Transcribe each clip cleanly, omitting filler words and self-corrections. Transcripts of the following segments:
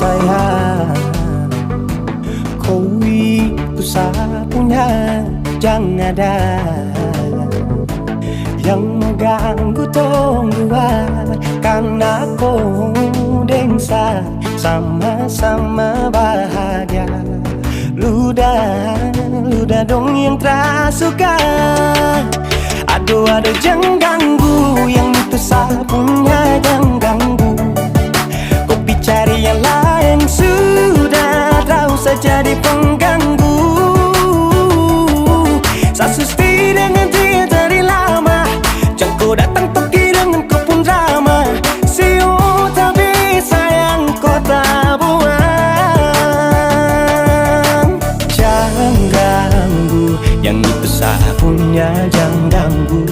sayang, kau itu satunya, jangan ada yang mengganggu tong dua. Karena kau dengsa sama-sama bahagia. Luda dong yang tersuka. Aduh jangan ganggu, yang itu sapunya jangan ganggu. Kopi cari yang lain sudah, tak usah jadi pengganggu. Sasusti dengan dia dari lama, jangan kau datang pergi dengan kau pun drama. Siu tapi sayang kau tak buang. Jangan ganggu, yang itu sapunya jangan ganggu.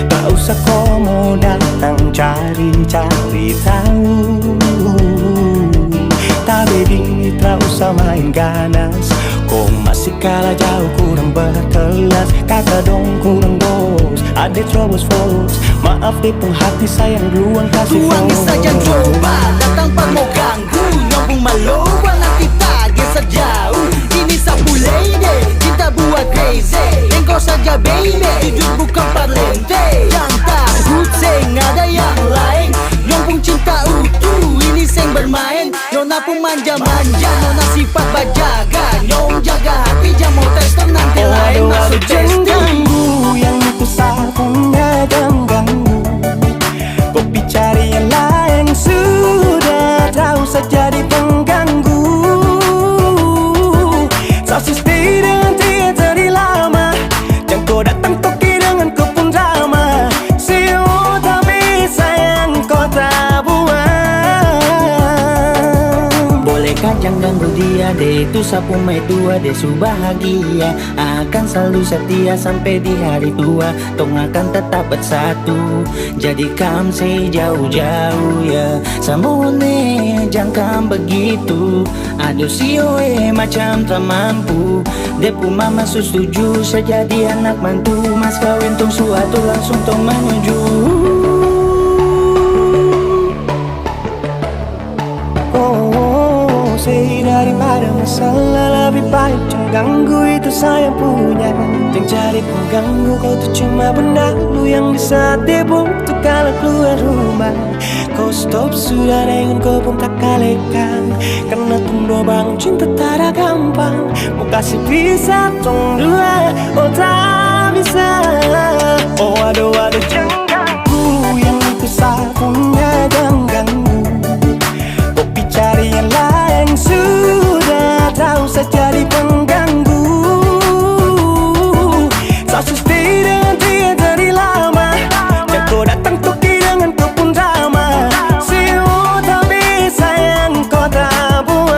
Tak usah kau mau datang cari-cari tahu. Tapi tak usah main ganas, kau masih kalah jauh, kurang berkelas. Kata dong kurang bos, ada terobos folks. Maaf deh penghati sayang duluan kasih Tuangi folks. saja coba, datang pak mau ganggu. Nyambung maloba nanti tak geser jauh. Ini sapu lady, cinta buat crazy. Engkau saja baby, jujur bukan parlente. Yang takut seng ada yang lain. Nyambung cinta utuh, ini seng bermain. Nona pun manja-manja, nona sifat bajaga. Nyong jaga hati, jangan mau tester nanti lain masuk Jangan testing. ganggu, yang itu sapunya jangan ganggu. Kopi cari yang lain sudah, tak usah jadi pengganggu. Sasusti dengan dia dari lama, jangan kau datang toki dengan kau pun drama. Siu tapi sayang kau tak buang. Bolehkah jangan ganggu dia deh, itu sapu mai tua deh su bahagia. Akan selalu setia sampai di hari tua. Tong akan tetap bersatu, jadikan sejauh-jauh ya. Samone jangan begitu. Aduh sioe macam tak mampu. Depu mama setuju sejadi anak mantu. Mas kawin tong suatu langsung tong menuju. Daripada masalah lebih baik jangan ganggu, itu saya punya. Jangan cari pengganggu, kau tuh cuma benda lu yang bisa dibutuh kalau keluar rumah. Kau stop sudah dengan kau pun tak kalekan. Karena tunggu bangun cinta tak ada gampang. Mau kasih bisa tong dua, oh tak bisa. Oh aduh jangan ganggu, yang itu sapunya jangan ganggu. Kopi cari yang lain sudah, tak usah jadi pengganggu. Sasusti dengan dia dari lama, jangan kau datang toki dengan kau pun drama. Siu tapi sayang kau tak buang.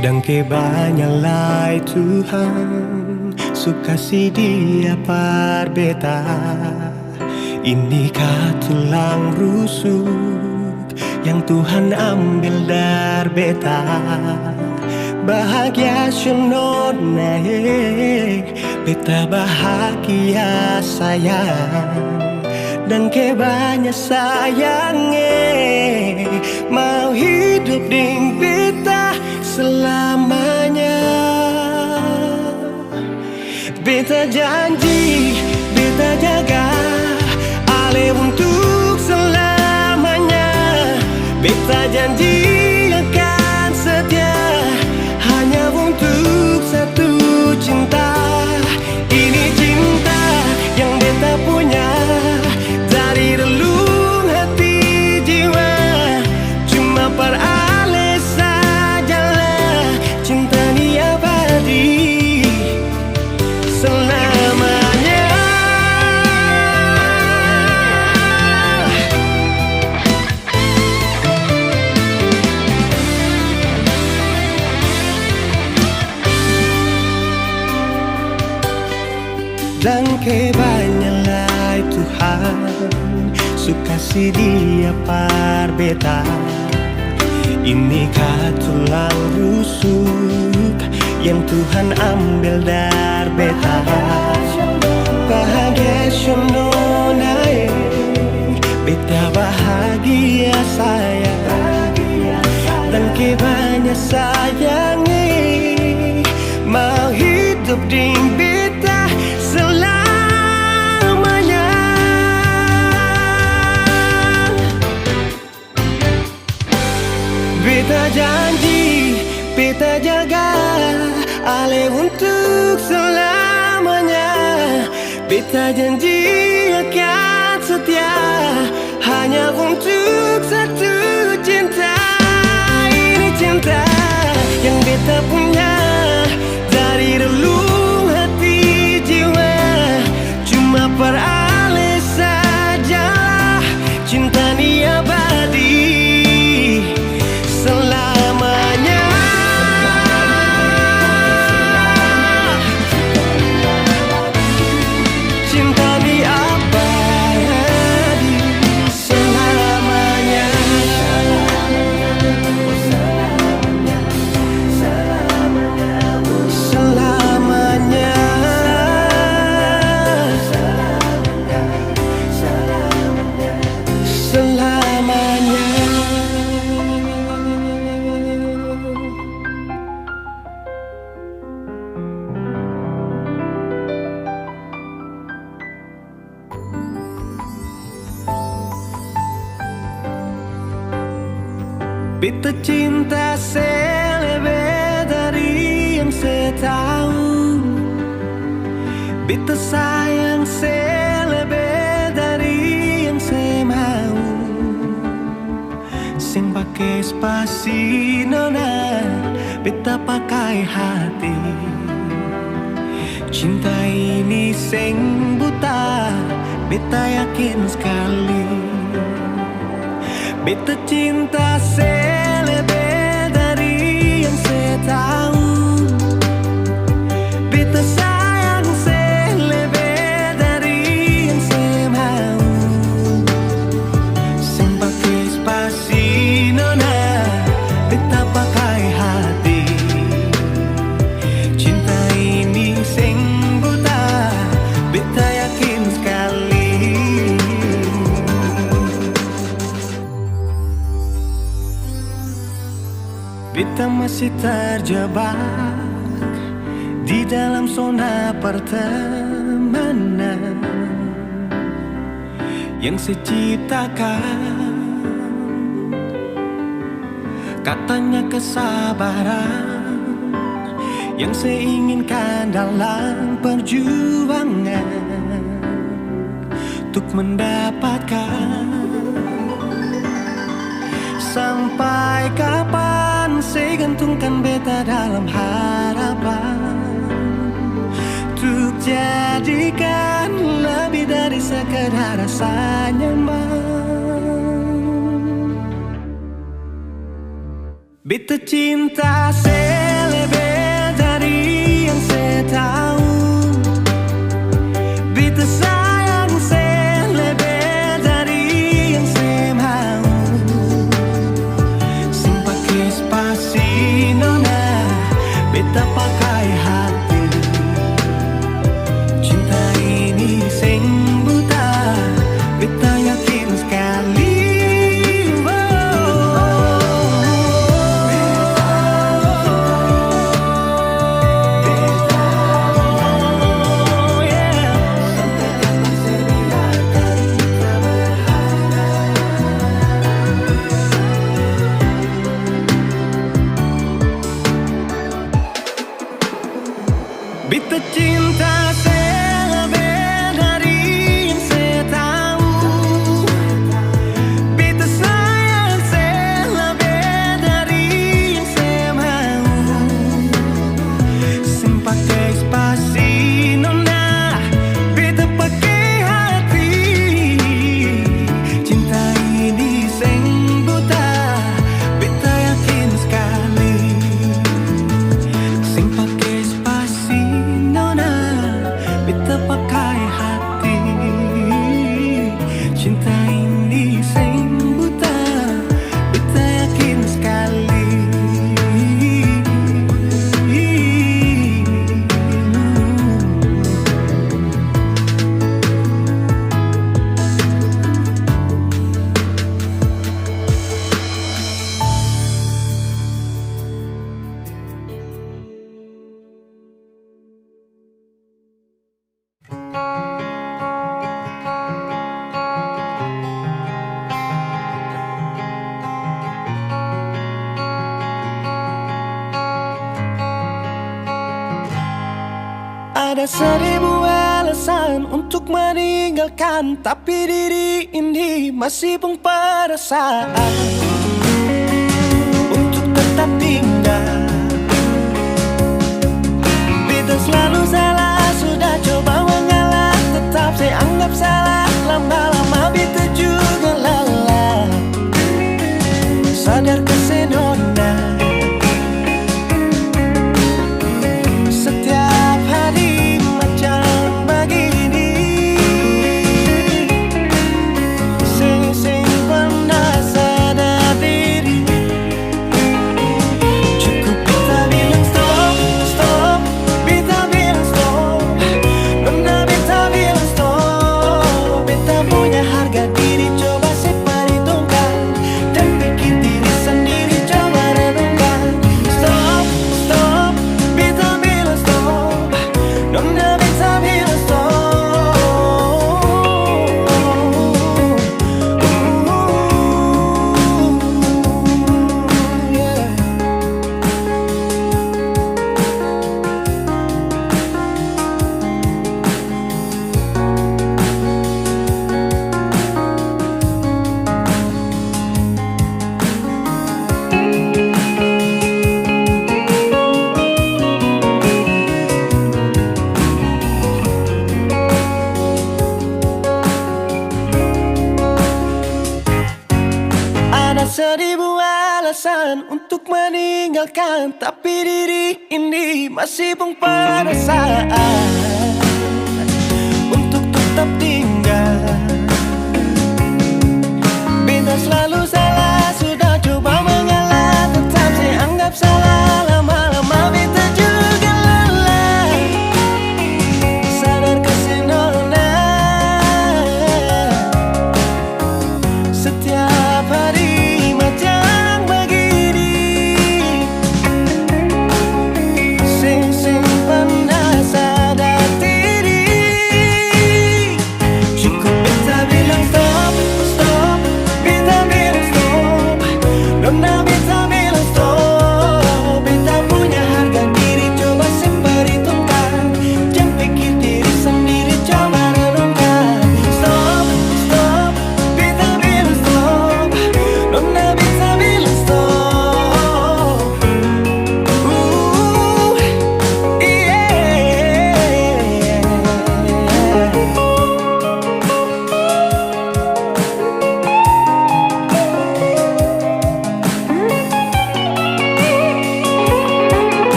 Dan kebanyaklah Tuhan suka si dia par beta. Inikah tulang rusuk yang Tuhan ambil dari beta. Bahagia senona beta bahagia sayang. Dan kebanyak sayangnya mau hidup dengan beta selamanya. Beta janji, beta jaga ale untuk selamanya. Beta janji akan setia hanya untuk satu cinta. Ini cinta yang beta punya dari relung hati jiwa. Cuma per ale sajalah cinta ni abadi selamanya. kasih dia par beta. Ini tulang rusuk yang Tuhan ambil dari beta. Bahagia naik, beta bahagia sayang, dan banyak sayangi, mau hidup di beta selamanya. Beta janji, beta jaga Ale untuk selamanya. Beta janji akan setia hanya untuk satu cinta. Ini cinta yang beta punya dari relung hati jiwa. Cuma per Ale saja cinta ni abadi selamanya. Cinta ni abadi selamanya. Selamanya. Selamanya. Beta cinta selebih dari yang saya tahu. Beta sayang selebih dari yang saya mau. Sing pakai spasi nona, beta pakai hati. Cinta ini sing buta, beta yakin sekali. Beta cinta selebih dari yang saya tahu. Beta sayang selebih dari yang saya mau. Sing pakai spasi nona, beta pakai hati. Cinta ini sing buta, beta yakin sekali. Beta masih terjebak di dalam zona pertemanan yang saya ciptakan. Katanya kesabaran yang saya inginkan dalam perjuangan untuk mendapatkan. Sampai kapan saya gantungkan beta dalam harapan untuk jadikan lebih dari sekedar rasa nyaman. Beta cinta selebih dari yang saya tahu. Beta sayang selebih dari yang saya mau. Spasi nona, beta pakai hati. Cinta ini sing buta, beta yakin sekali. Beta cinta selebih dari yang saya tahu. Beta sayang selebih dari yang saya mau. Sing pakai spasi nona, beta pakai hati. Cinta ini sing buta, beta yakin sekali. Sing pakai spasi nona, beta pakai hati. Cinta ini Ada 1000 alasan untuk meninggalkan, tapi diri ini masih pun perasaan untuk tetap tinggal. Beta selalu salah, sudah coba mengalah, tetap saya anggap salah. Lama-lama beta juga lelah. Sadar kesenona, setiap hari macam begini. Sing pernah sadar diri. Cukup beta bilang stop, stop. Beta bilang stop. Nona beta bilang stop. Beta punya harga diri, coba seperhitungkan dan pikir diri sendiri, coba renungkan. Stop, stop. Beta bilang stop. Nona beta bilang stop. Yeah. Ada 1000 alasan untuk meninggalkan, tapi diri ini masih pun perasaan untuk tetap tinggal. Beta selalu salah, sudah coba mengalah, tetap saya anggap salah. Lama-lama beta juga lelah. Sadar kesenona, setiap hari macam begini. Sing pernah sadar diri. Cukup beta bilang stop, stop. Beta bilang stop. Nona beta bilang stop. Beta punya harga diri, coba seperhitungkan. Jangan pikir diri sendiri, coba renungkan. Stop, stop. Beta bilang stop. Nona beta bilang stop. Yeah.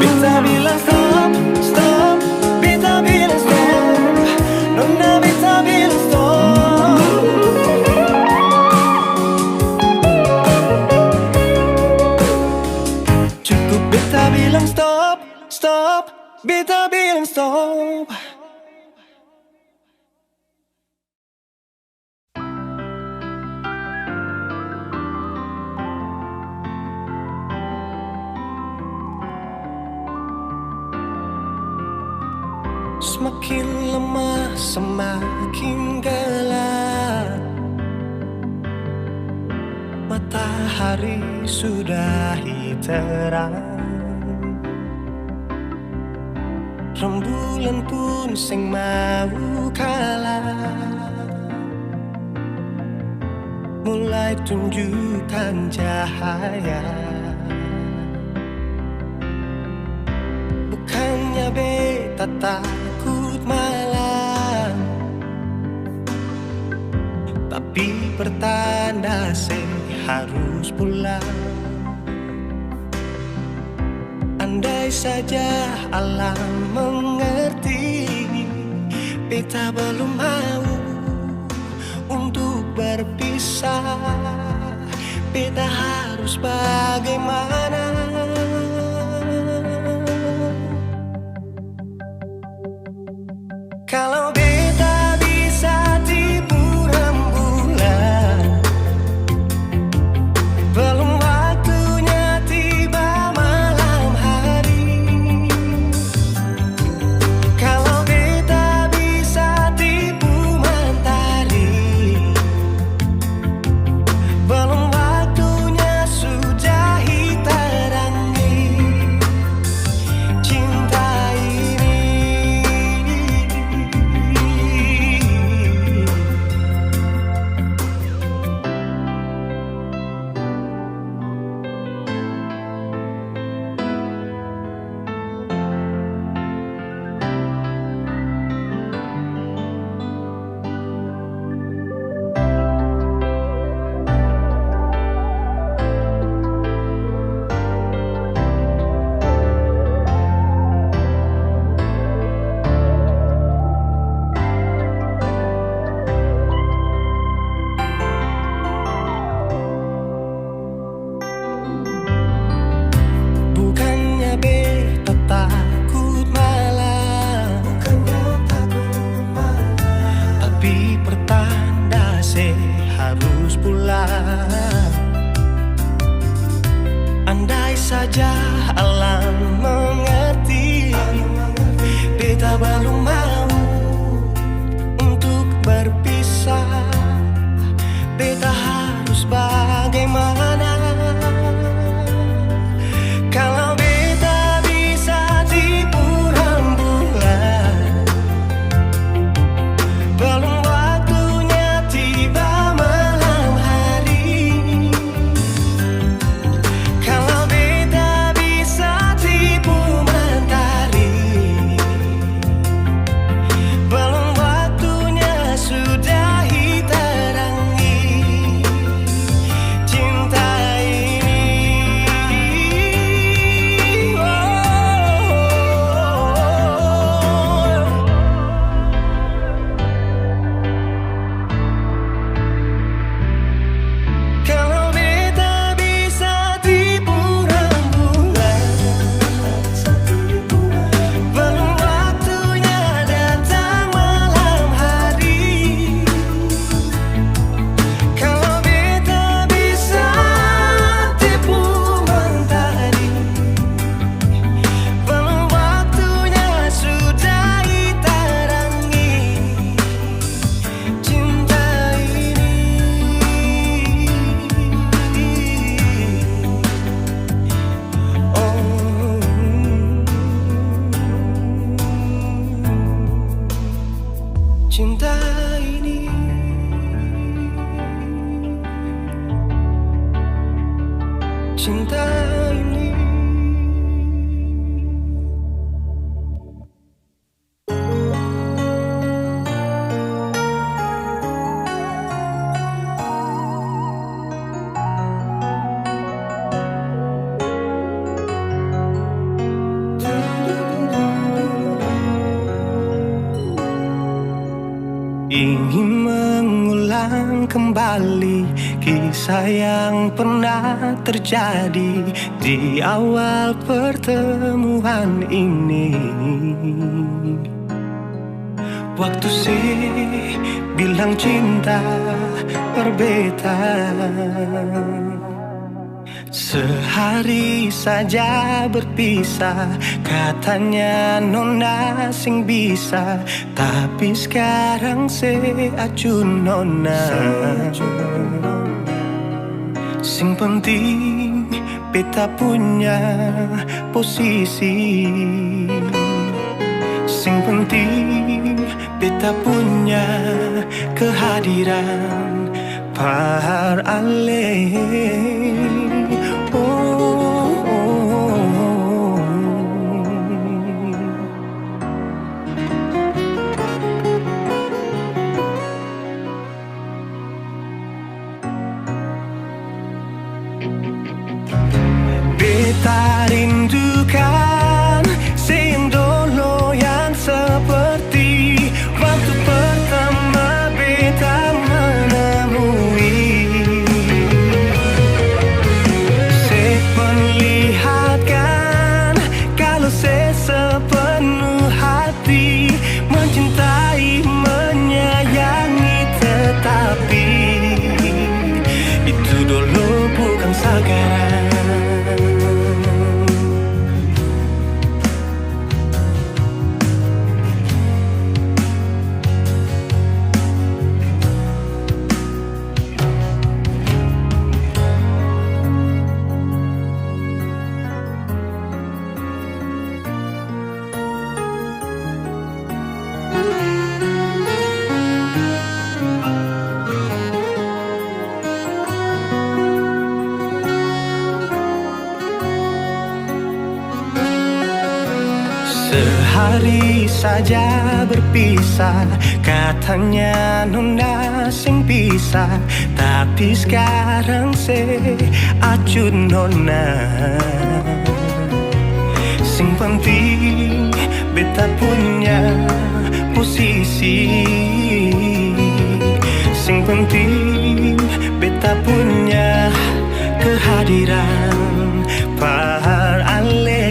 Beta bilang stop, stop. Beta bilang stop. Nona beta bilang stop. Cukup beta bilang stop, stop. Beta bilang stop. Semakin lama semakin gelap. Matahari sudah terang. Rembulan pun sing mau kalah, mulai tunjukkan cahaya. Bukannya beta takut malam, tapi pertanda saya harus pulang. Andai saja alam mengerti, beta belum mau untuk berpisah. Beta harus bagaimana? Kalau beta bisa tipu rembulan, belum waktunya tiba malam hari. Kalau beta bisa tipu mentari, belum waktunya sudah hitam. saja alam mengerti. Beta belum mau untuk berpisah. Beta harus bagaimana? Kalau beta bisa tipu rembulan, belum waktunya tiba malam hari. Kalau beta bisa tipu mentari, belum waktunya sudahi terangi cinta ini. Kalau beta bisa tipu rembulan, belum waktunya datang malam hari. Kalau beta bisa tipu mentari, belum waktunya sudahi terangi cinta ini. Cinta ini, cinta ini. Ingin mengulang kembali kisah yang pernah terjadi di awal pertemuan ini. Waktu sih bilang cinta berbeda, sehari saja berpisah, katanya nona sing bisa. Tapi sekarang se acun nona, sing penting beta punya posisi. Sing penting beta punya kehadiran par ale. Beta rindukan sing dulu yang seperti waktu pertama beta menemui. Seperlihatkan kalau sepenuh hati mencintai, menyayangi, tetapi itu dulu bukan sekarang. Sehari saja berpisah, katanya nona sing bisa. Tapi sekarang se acun nona, sing penting beta punya posisi. Sing penting beta punya kehadiran par ale.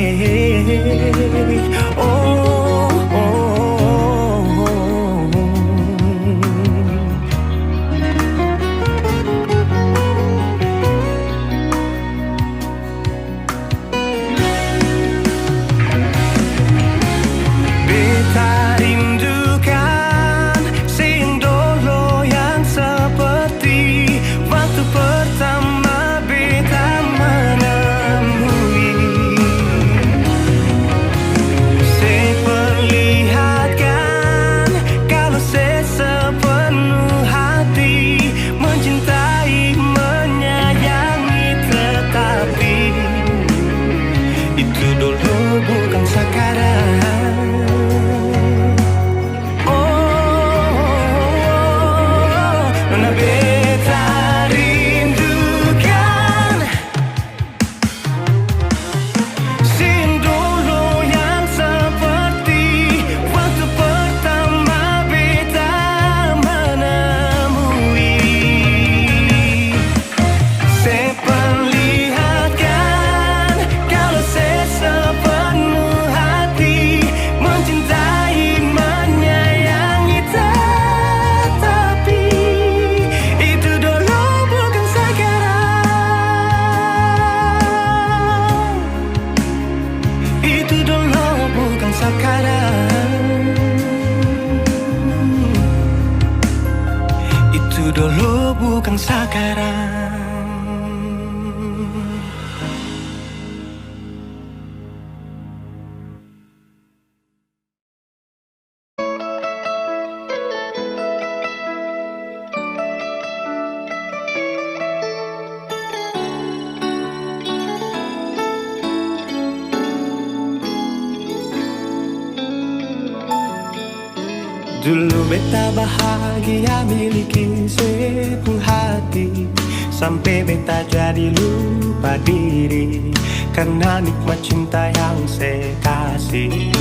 Dulu beta bahagia miliki sepenuh hati, sampai beta jadi lupa diri karena nikmat cinta yang saya kasih.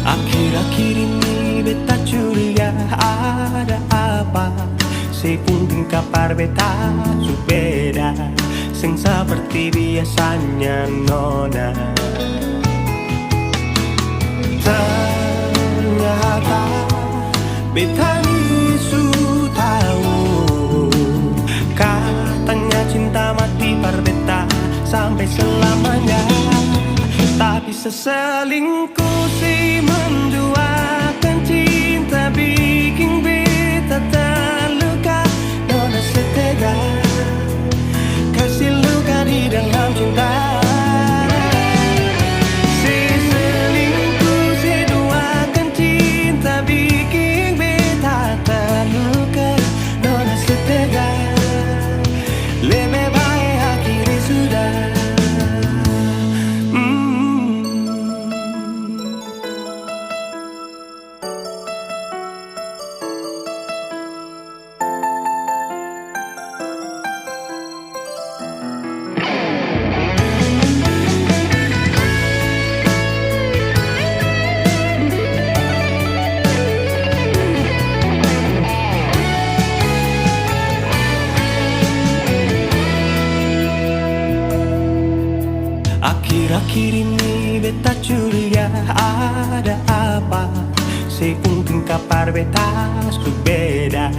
Akhir-akhir ini beta curiga ada apa, saya pun kabar beta su beda, sing seperti biasanya nona. Ternyata beta ni su tahu, katanya cinta mati par beta sampai selamanya. Tapi seselingkuh si menduakan cinta bikin beta terluka. Nona setega kasih luka di dalam cinta. Akhir-akhir ini beta curiga ada apa, saya pun kabar beta su beda,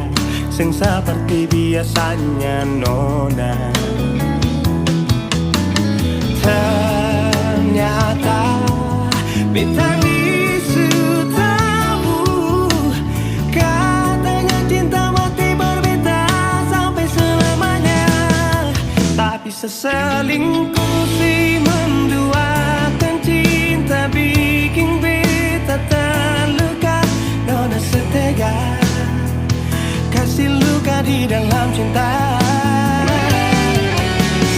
sing seperti biasanya nona. Ternyata beta ni su tahu, katanya cinta mati berbeda sampai selamanya. Tapi seselingkuh si menduakan cinta bikin beta terluka. Nona setega kasih luka di dalam cinta.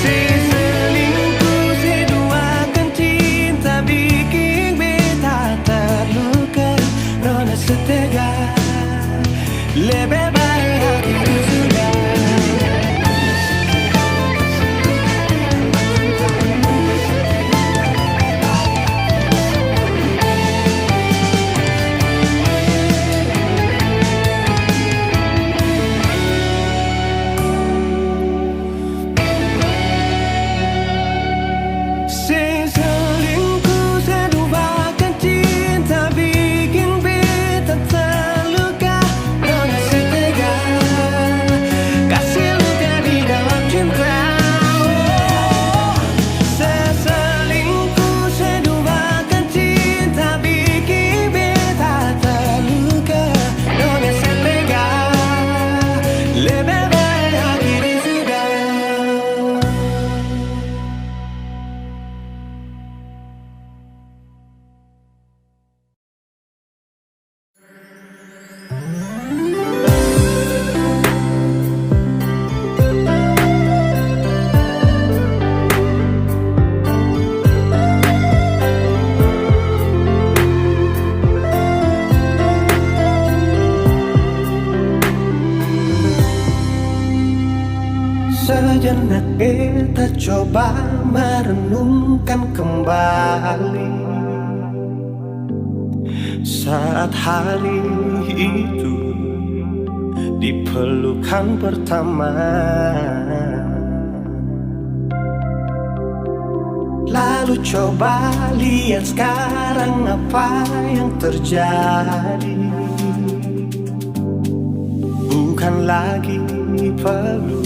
Seselingkuh si duakan cinta bikin beta terluka. Nona setega lebih baik hati sudah. Sejenak beta coba merenungkan kembali saat hari itu di pelukan pertama. Lalu coba lihat sekarang apa yang terjadi. Bukan lagi peluk,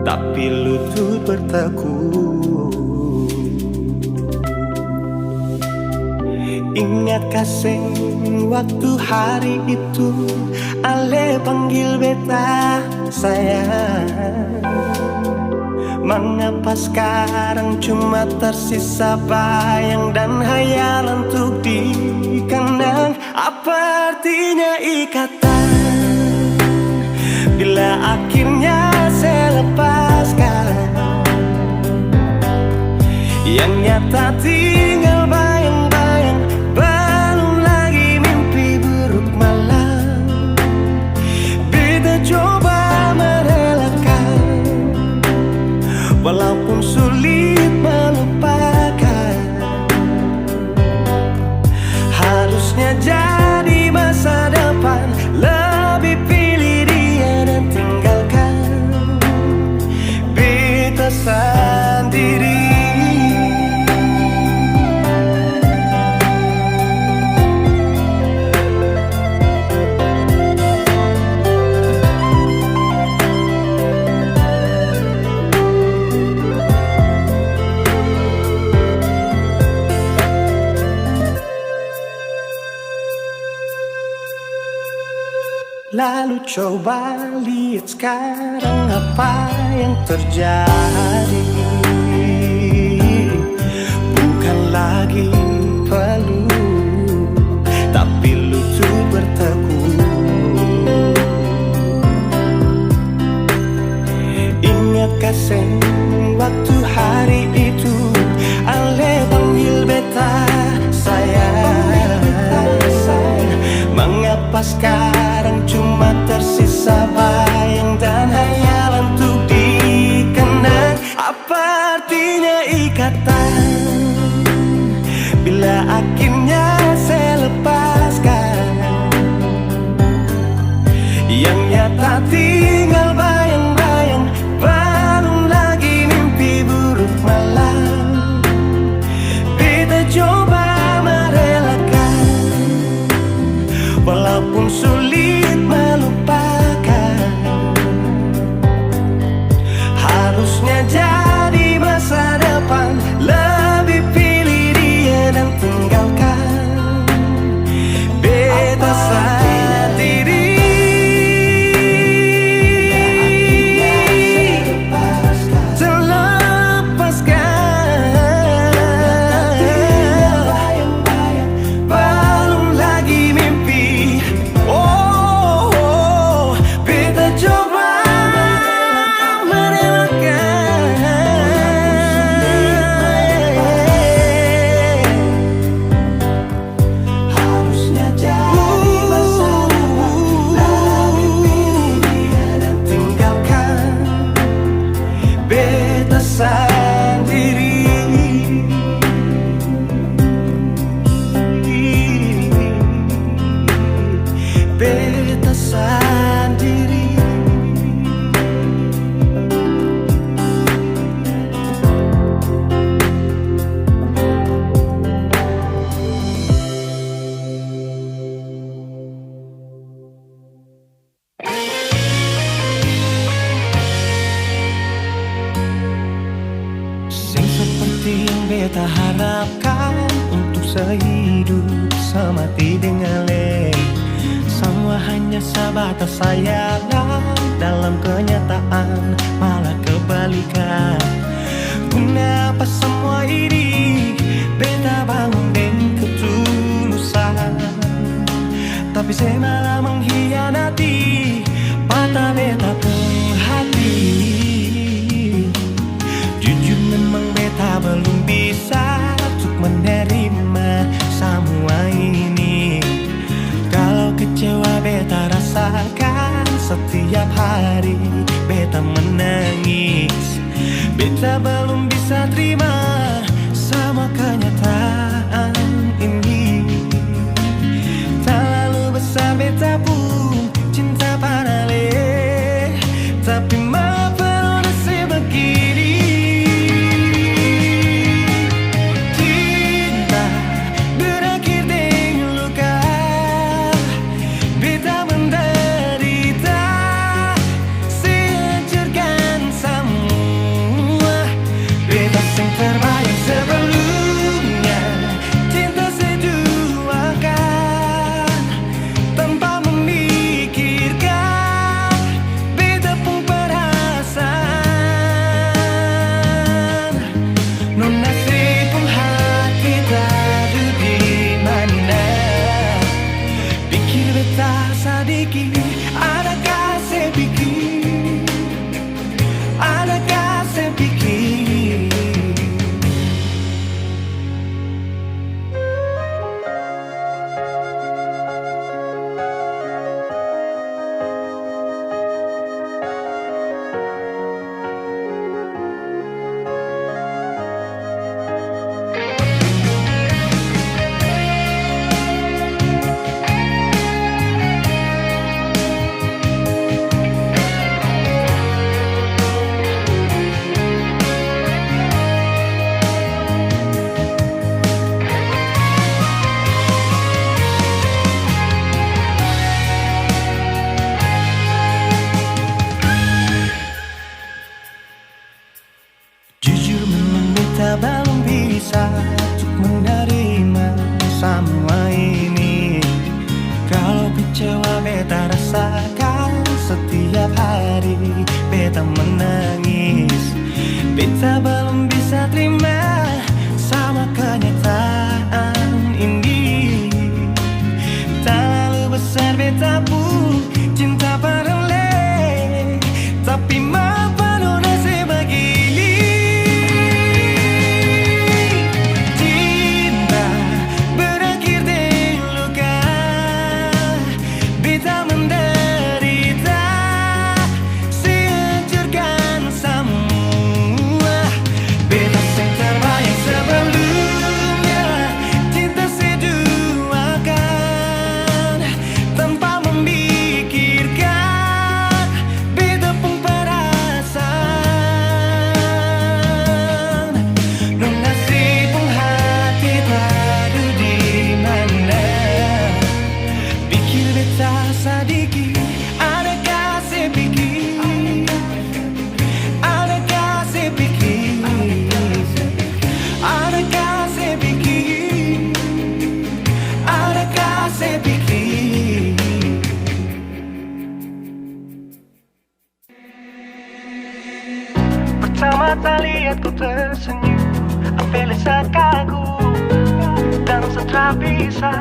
tapi lutut bertekuk. Ingat kasih waktu hari itu Ale panggil beta sayang. Mengapa sekarang cuma tersisa bayang dan hayalan untuk dikenang? Apa artinya ikatan bila akhirnya saya lepaskan? Yang nyata tinggal bayang-bayang, belum lagi walaupun sulit melupakan. Harusnya jadi masa depan, lebih pilih dia dan tinggalkan beta sendiri. Lalu coba lihat sekarang apa yang terjadi. Bukan lagi peluk, tapi lutut bertekuk. Ingatkah sen waktu hari itu Ale panggil beta sayang? Mengapa sekarang cuma tersisa bayang dan hayalan untuk dikenang? Apa artinya ikatan bila akhirnya saya lepaskan? Yang nyata tinggal bayang-bayang, belum lagi mimpi buruk malam. Beta coba merelakan, walaupun sulit melupakan. Harusnya jadi masa depan, lebih pilih dia dan tinggalkan beta sendiri. Beta sendiri. Sing seperti yang beta harapkan, untuk sehidup semati dengan le. Semua hanya sebatas sayangan, dalam kenyataan malah kebalikan. Kenapa semua ini beta bangun dengan ketulusan, tapi saya malah mengkhianati mata beta penuh hati. Jujur memang beta belum bisa untuk menerima semua ini. Kalau kecewa beta rasakan setiap hari, beta menangis. Beta belum bisa terima sama kenyataan ini. Tak lalu besar beta pun cinta panale, tapi maaf perlu nasib begini. Cinta berakhir dengan luka, beta menderita, sehancurkan semua. Beta yang terbayang sebelumnya, Jujur memang beta belum bisa untuk menerima semua ini. Kalau kecewa beta rasakan setiap hari, beta menangis. Beta belum bisa terima sama kenyataan ini. Terlalu besar beta pun cinta paralel, tapi mengapa nasib begini? Cinta berakhir di luka, beta menderita, sehancurkan semua. Beta yang terbayang sebelumnya, cinta seduakan tanpa memikirkan beta pun perasaan. Non nasib pun hati tadu di mana, pikir beta sedikit, adakah saya pikir, adakah saya pikir, adakah saya pikir, adakah saya pikir. Pertama kali aku tersenyum, ambil saat kagum dan setelah bisa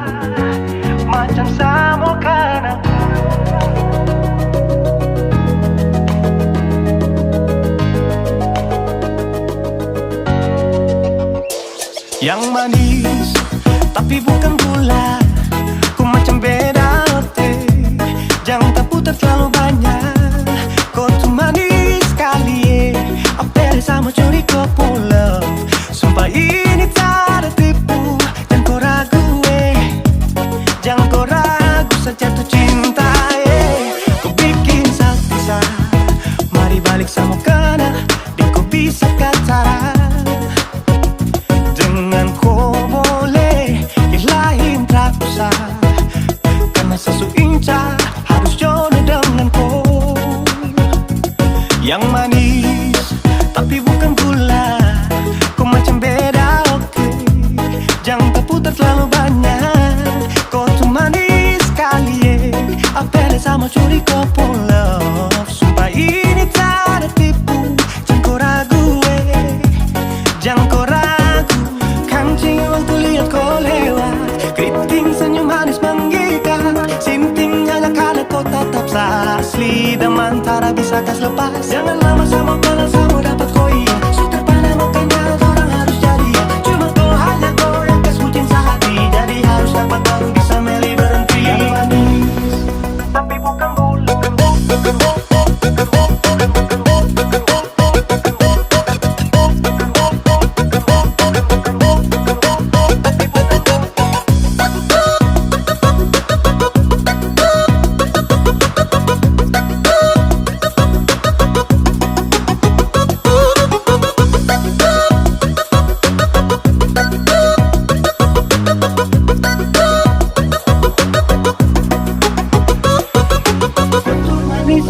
macam samakan aku. Yang manis tapi bukan gula, ku macam beda hati, jangan tak putar terlalu banyak. Kau tuh manis sekali, apa sama curi kau pulang. Sumpah ini tak ada tipu, jangan kau ragu jangan kau ragu saja tuh cinta kau bikin sakit, mari balik sama kena, di kau bisa kata. Dengan kau boleh ilahin tak usah, karena sesu inca harus jodoh dengan kau. Yang manis tapi bukan gula, kau macam beda oke, jangan tak putar terlalu banyak. Kau tuh manis sekali, apa sama curi kau pulang. Sumpah ini tak ada tipu, jangan kau ragu jangan kau ragu. Kancing waktu lihat kau lewat, keriting senyum manis menggigit, sintingnya kalau kau tetap asli, dan mantara bisa kas lepas. Jangan lama sama kalau sama dapat kau iya, sudah pandai makanya orang harus jadi ya. Cuma kau hanya kau yang kas kucing sehati, jadi harus dapat baru bisa meli berhenti. Yang manis tapi bukan gula,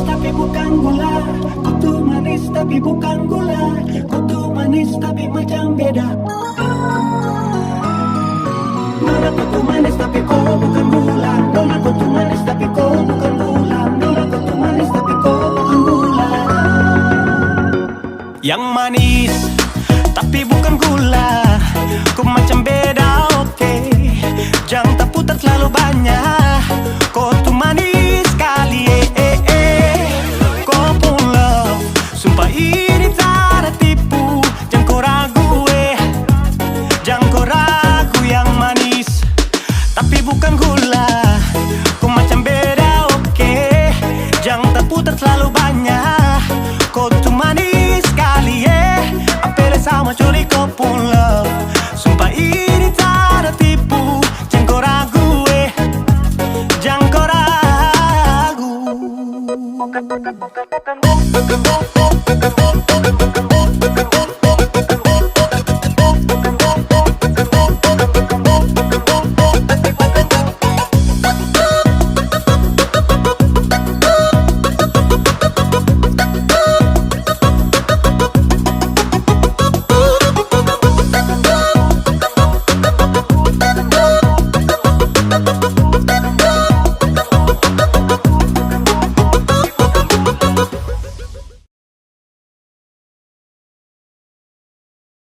tapi bukan gula, kutu manis tapi bukan gula, kutu manis tapi macam beda. Nona kutu manis tapi kau bukan gula, nona kutu manis tapi kau bukan gula, nona kutu manis tapi kau bukan gula. Yang manis tapi bukan gula, kau macam beda oke, jangan tak putar terlalu banyak. Kau tuh manis sekali kau pulang. Sumpah ini tak ada tipu, jangan kau ragu jangan kau ragu. Yang manis tapi bukan gula, kau macam beda oke, jangan tak putar terlalu banyak. Kau tuh manis sekali apa sama curi kau pulang. Sumpah ini tak ada tipu, jangan kau ragu jangan kau ragu.